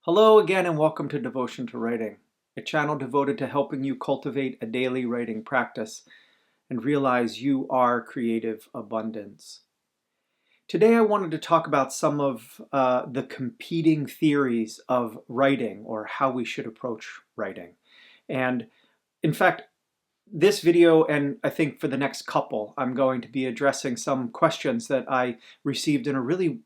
Hello again and welcome to Devotion to Writing, a channel devoted to helping you cultivate a daily writing practice and realize you are creative abundance. Today I wanted to talk about some of the competing theories of writing or how we should approach writing. And in fact, this video and I think for the next couple, I'm going to be addressing some questions that I received in a really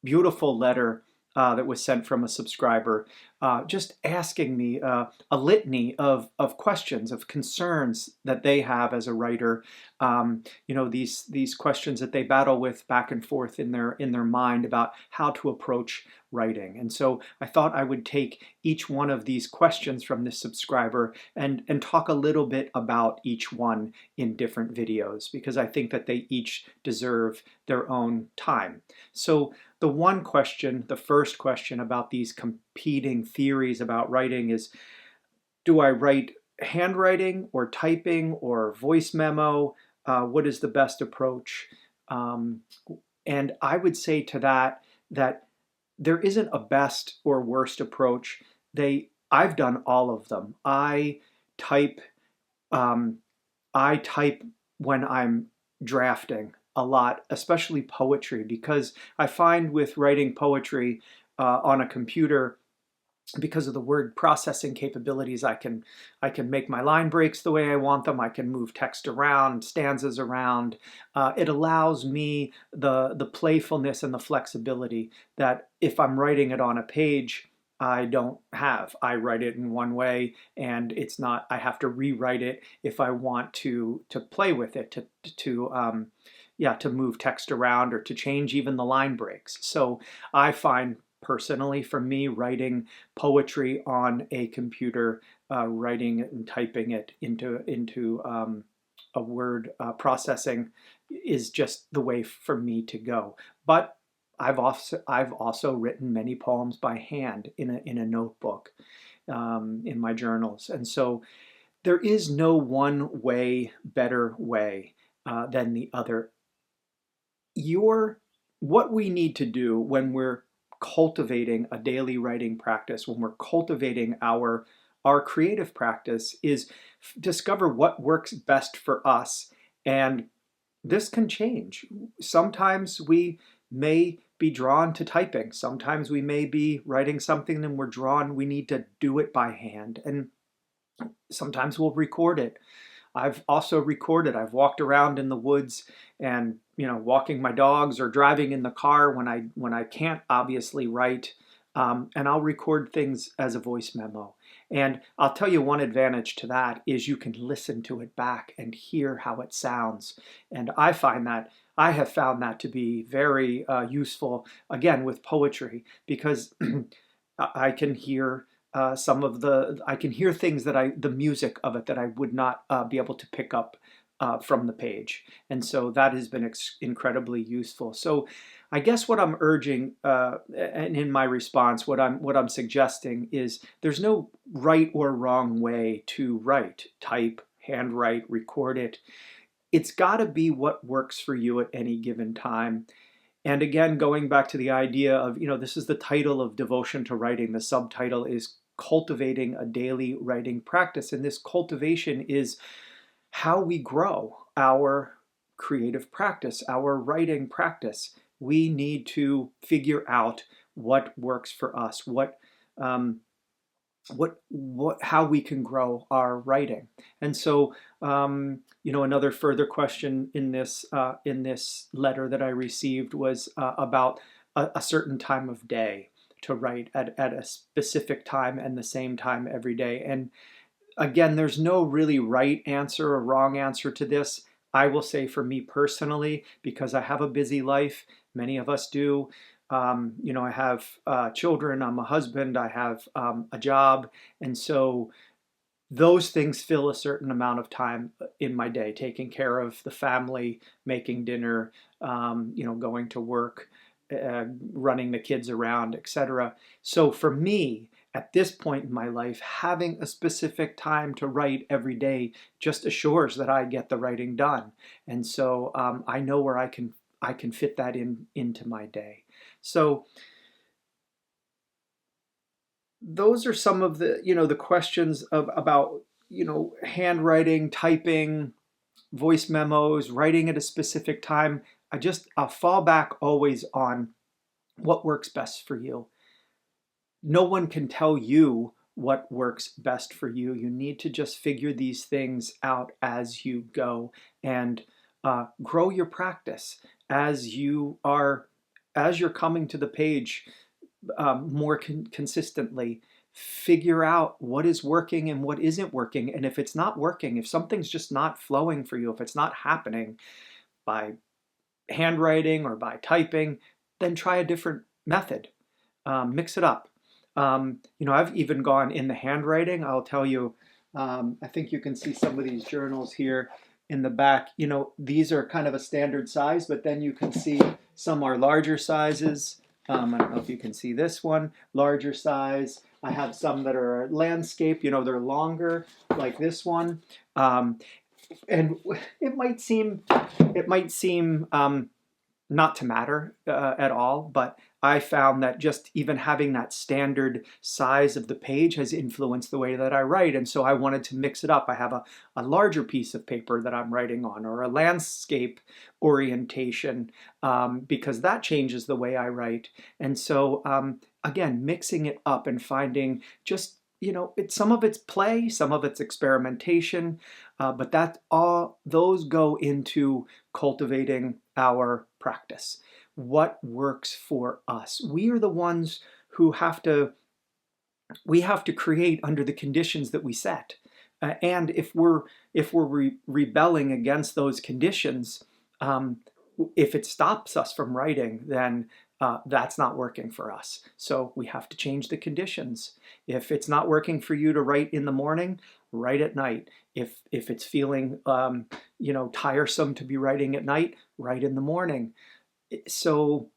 beautiful letter that was sent from a subscriber, just asking me a litany of questions, of concerns that they have as a writer. These questions that they battle with back and forth in their mind about how to approach writing. And so I thought I would take each one of these questions from this subscriber and talk a little bit about each one in different videos because I think that they each deserve their own time. So the first question about these competing theories about writing is, do I write handwriting or typing or voice memo? What is the best approach? And I would say to that there isn't a best or worst approach. I've done all of them. Type um, I type when I'm drafting a lot, especially poetry, because I find with writing poetry on a computer, because of the word processing capabilities, I can make my line breaks the way I want them. I can move text around, stanzas around. It allows me the playfulness and the flexibility that if I'm writing it on a page, I don't have. I write it in one way, and it's not. I have to rewrite it if I want to play with it, to move text around or to change even the line breaks. So I find personally, for me, writing poetry on a computer, writing it and typing it into a word processing is just the way for me to go. But I've also written many poems by hand in a notebook, in my journals, and so there is no one way, better way than the other. What we need to do when we're cultivating a daily writing practice, when we're cultivating our creative practice, is discover what works best for us. And this can change. Sometimes we may be drawn to typing. Sometimes we may be writing something and we need to do it by hand. And sometimes we'll record it. I've also recorded. I've walked around in the woods and, walking my dogs or driving in the car when I can't obviously write, and I'll record things as a voice memo. And I'll tell you, one advantage to that is you can listen to it back and hear how it sounds. And I have found that to be very useful, again, with poetry, because I can hear I can hear things the music of it that I would not be able to pick up from the page. And so that has been incredibly useful. So I guess what I'm urging, and in my response, what I'm suggesting is there's no right or wrong way to write, type, handwrite, record it. It's got to be what works for you at any given time. And again, going back to the idea of, this is the title of Devotion to Writing. The subtitle is Cultivating a Daily Writing Practice. And this cultivation is how we grow our creative practice, our writing practice. We need to figure out what works for us, how we can grow our writing. And so, another further question in this letter that I received was about a certain time of day to write at a specific time and the same time every day. And again, there's no really right answer or wrong answer to this. I will say for me personally, because I have a busy life, many of us do. I have children, I'm a husband, I have a job, and so those things fill a certain amount of time in my day, taking care of the family, making dinner, going to work, running the kids around, etc. So for me, at this point in my life, having a specific time to write every day just assures that I get the writing done. And so I know where I can fit that into my day. So those are some of the, the questions about, handwriting, typing, voice memos, writing at a specific time. I'll fall back always on what works best for you. No one can tell you what works best for you. You need to just figure these things out as you go, and grow your practice as you're coming to the page more consistently. Figure out what is working and what isn't working. And if it's not working, if something's just not flowing for you, if it's not happening by handwriting or by typing, then try a different method. Mix it up. I've even gone in the handwriting. I'll tell you, I think you can see some of these journals here in the back. These are kind of a standard size, but then you can see some are larger sizes. I don't know if you can see this one, larger size. I have some that are landscape, they're longer, like this one. And it might seem not to matter at all, but I found that just even having that standard size of the page has influenced the way that I write. And so I wanted to mix it up. I have a larger piece of paper that I'm writing on, or a landscape orientation, because that changes the way I write. And so, again, mixing it up and finding just, some of it's play, some of it's experimentation, but those go into cultivating our practice. What works for us? We are the ones who have to create under the conditions that we set. And if we're rebelling against those conditions, if it stops us from writing, then that's not working for us. So we have to change the conditions. If it's not working for you to write in the morning, write at night. If it's feeling tiresome to be writing at night, write in the morning. So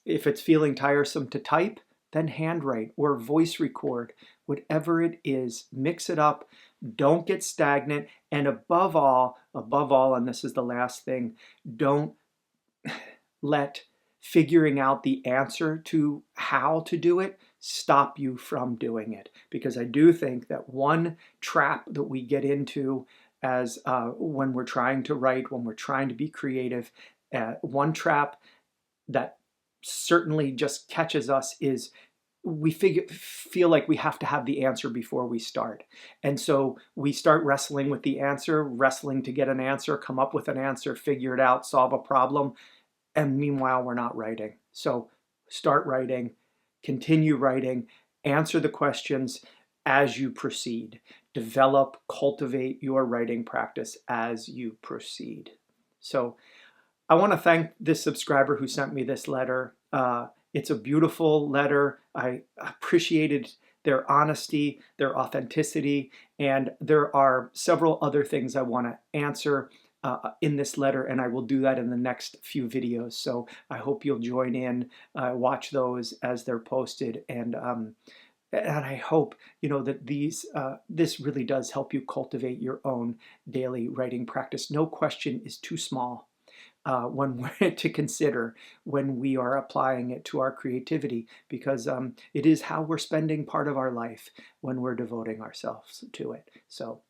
if it's feeling tiresome to type, then handwrite or voice record. Whatever it is, mix it up. Don't get stagnant. And above all, and this is the last thing, don't let figuring out the answer to how to do it stop you from doing it. Because I do think that one trap that we get into as when we're trying to write, when we're trying to be creative, one trap that certainly just catches us is we feel like we have to have the answer before we start. And so we start wrestling with the answer, wrestling to get an answer, come up with an answer, figure it out, solve a problem. And meanwhile, we're not writing. So start writing, continue writing, answer the questions as you proceed. Develop, cultivate your writing practice as you proceed. So I want to thank this subscriber who sent me this letter. It's a beautiful letter. I appreciated their honesty, their authenticity, and there are several other things I want to answer in this letter, and I will do that in the next few videos. So I hope you'll join in, watch those as they're posted, and I hope that this really does help you cultivate your own daily writing practice. No question is too small to consider when we are applying it to our creativity, because it is how we're spending part of our life when we're devoting ourselves to it. So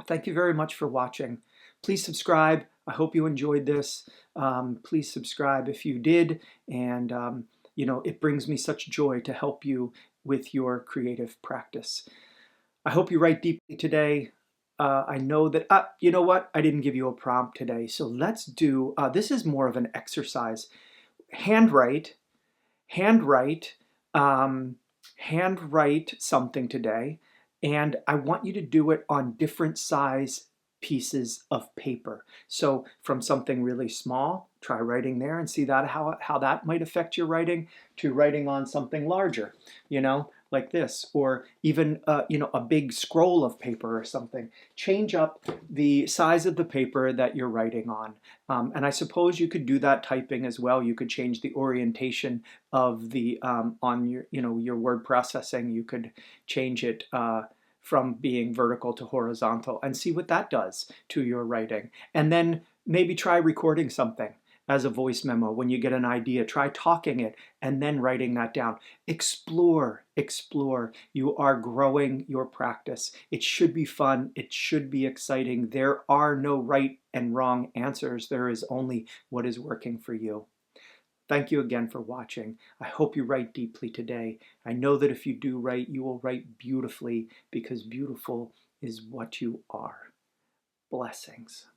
thank you very much for watching. Please subscribe. I hope you enjoyed this. Please subscribe if you did. And, it brings me such joy to help you with your creative practice. I hope you write deeply today. I know that, you know what? I didn't give you a prompt today. So let's do, this is more of an exercise. Handwrite something today. And I want you to do it on different size pieces of paper. So from something really small, try writing there and see that how that might affect your writing, to writing on something larger, like this, or even a big scroll of paper or something. Change up the size of the paper that you're writing on. And I suppose you could do that typing as well. You could change the orientation of the on your word processing. You could change it from being vertical to horizontal and see what that does to your writing. And then maybe try recording something as a voice memo. When you get an idea, try talking it and then writing that down. Explore, explore. You are growing your practice. It should be fun. It should be exciting. There are no right and wrong answers. There is only what is working for you. Thank you again for watching. I hope you write deeply today. I know that if you do write, you will write beautifully, because beautiful is what you are. Blessings.